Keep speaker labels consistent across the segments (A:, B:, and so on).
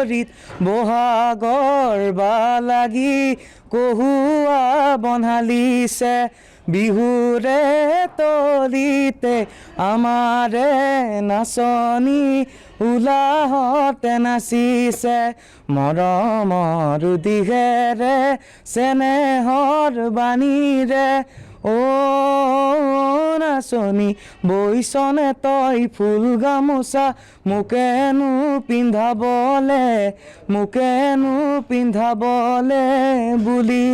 A: চাপৰিত বহাগৰ বালাগি কহুৱা বন্ধালিছে বিহুৰে তলিতে আমাৰে নাচনি উলাহতে নাচিছে মৰমৰ দিহেৰে চেনেহৰ বাণীৰে ও নাচনি বৈচনে তই ফুল গামোচা মোকেনো পিন্ধাবলে বুলি।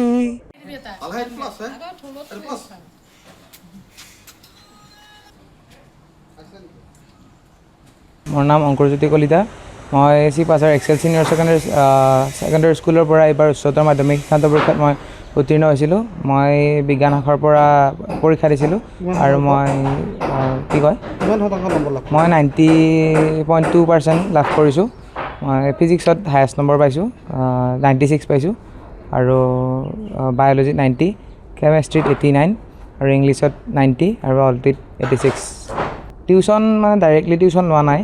B: মোৰ নাম অংকুৰজ্যোতি কলিতা। মই চিপাচাৰ এক্সেল ছিনিয়ৰ ছেকেণ্ডেৰী স্কুলৰ পৰা এইবাৰ উচ্চতৰ মাধ্যমিক শিক্ষান্ত পৰীক্ষাত মই উত্তীৰ্ণ হৈছিলোঁ। মই বিজ্ঞান শাখাৰ পৰা পৰীক্ষা দিছিলোঁ আৰু মই মই 90.2% লাভ কৰিছোঁ। মই ফিজিক্সত হায়েষ্ট নম্বৰ পাইছোঁ, 96 পাইছোঁ আৰু বায়'লজিত 90, কেমেষ্ট্ৰিত 89 আৰু ইংলিছত 90 আৰু অলটিত 86। টিউশ্যন মানে ডাইৰেক্টলি টিউশ্যন লোৱা নাই।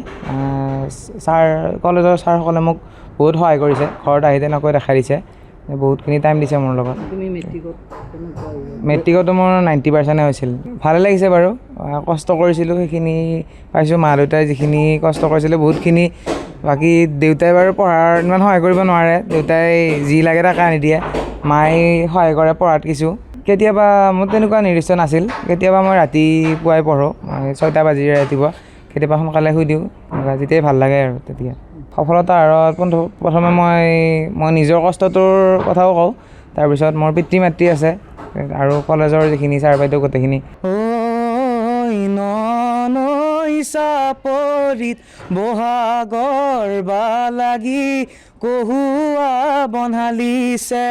B: কলেজৰ ছাৰসকলে মোক বহুত সহায় কৰিছে, ঘৰত আহি তেনেকৈ দেখাই দিছে, বহুতখিনি টাইম দিছে মোৰ লগত। মেট্ৰিকতো মোৰ 90% হৈছিল। ভালে লাগিছে বাৰু, কষ্ট কৰিছিলোঁ সেইখিনি পাইছোঁ। মা দেউতাই যিখিনি কষ্ট কৰিছিলে বহুতখিনি, বাকী দেউতাই বাৰু পঢ়াৰ ইমান সহায় কৰিব নোৱাৰে, দেউতাই যি লাগে তাকে আনি দিয়ে, মায়ে সহায় কৰে পঢ়াত কিছু। কেতিয়াবা মোৰ তেনেকুৱা নিৰ্দিষ্ট নাছিল, কেতিয়াবা মই ৰাতিপুৱাই পঢ়োঁ, 6টা বাজিৰে ৰাতিপুৱা, কেতিয়াবা সোনকালে শুই দিওঁ, যেতিয়াই ভাল লাগে আৰু তেতিয়া। সফলতাৰ আঁৰত প্ৰথমে মই নিজৰ কষ্টটোৰ কথাও কওঁ, তাৰপিছত মোৰ পিতৃ মাতৃ আছে আৰু কলেজৰ যিখিনি ছাৰ বাইদেউ গোটেইখিনি।
A: চাপৰিত বহাগৰ বালাগি কহুৱা বন্ধালিছে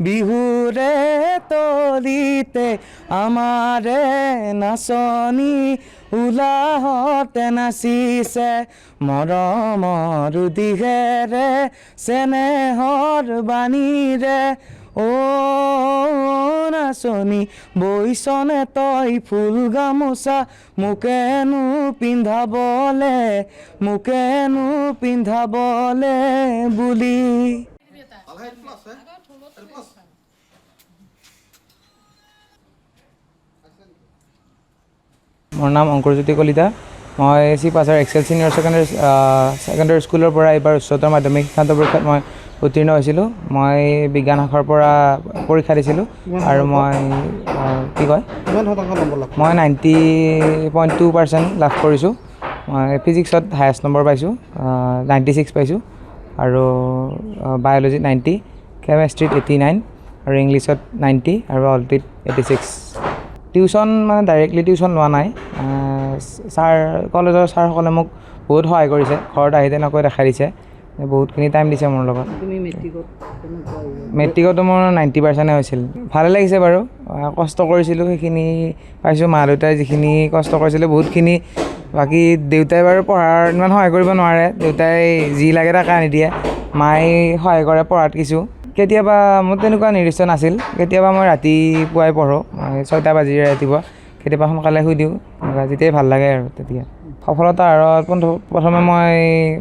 A: বিহুৰে তলিতে আমাৰে নাচনি উলাহতে নাচিছে মৰমৰ দিহেৰে চেনেহৰ বাণীৰে ও নাচনি বৈচনে তই ফুল গামোচা মোকেনো পিন্ধাবলে বুলি।
B: মোৰ নাম অংকুৰজ্যোতি কলিতা। মই চিপাচাৰ এক্সেল ছিনিয়ৰ ছেকেণ্ডেৰী স্কুলৰ পৰা এইবাৰ উচ্চতৰ মাধ্যমিক শিক্ষান্ত পৰীক্ষাত মই উত্তীৰ্ণ হৈছিলোঁ। মই বিজ্ঞান শাখাৰ পৰা পৰীক্ষা দিছিলোঁ আৰু মই মই 90.2% লাভ কৰিছোঁ। মই ফিজিক্সত হায়েষ্ট নম্বৰ পাইছোঁ, 96 পাইছোঁ আৰু বায়'লজিত 90, কেমেষ্ট্ৰিত 89 আৰু ইংলিছত 90 আৰু অলটিত 86। টিউশ্যন মানে ডাইৰেক্টলি টিউশ্যন লোৱা নাই। কলেজৰ ছাৰসকলে মোক বহুত সহায় কৰিছে, ঘৰত আহি তেনেকৈ দেখাই দিছে, বহুতখিনি টাইম দিছে মোৰ লগত। মেট্ৰিকতো মোৰ 90% হৈছিল। ভালে লাগিছে বাৰু, কষ্ট কৰিছিলোঁ সেইখিনি পাইছোঁ। মা দেউতাই যিখিনি কষ্ট কৰিছিলে বহুতখিনি, বাকী দেউতাই বাৰু পঢ়াৰ ইমান সহায় কৰিব নোৱাৰে, দেউতাই যি লাগে তাকে আনি দিয়ে, মায়ে সহায় কৰে পঢ়াত কিছু। কেতিয়াবা মোৰ তেনেকুৱা নিৰ্দিষ্ট নাছিল, কেতিয়াবা মই ৰাতিপুৱাই পঢ়োঁ, 6টা বাজিৰে ৰাতিপুৱা, কেতিয়াবা সোনকালে শুই দিওঁ, যেতিয়াই ভাল লাগে আৰু তেতিয়া। সফলতাৰ আঁৰত প্ৰথমে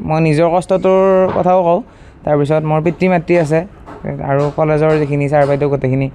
B: মই নিজৰ কষ্টটোৰ কথাও কওঁ, তাৰপিছত মোৰ পিতৃ মাতৃ আছে আৰু কলেজৰ যিখিনি ছাৰ বাইদেউ গোটেইখিনি।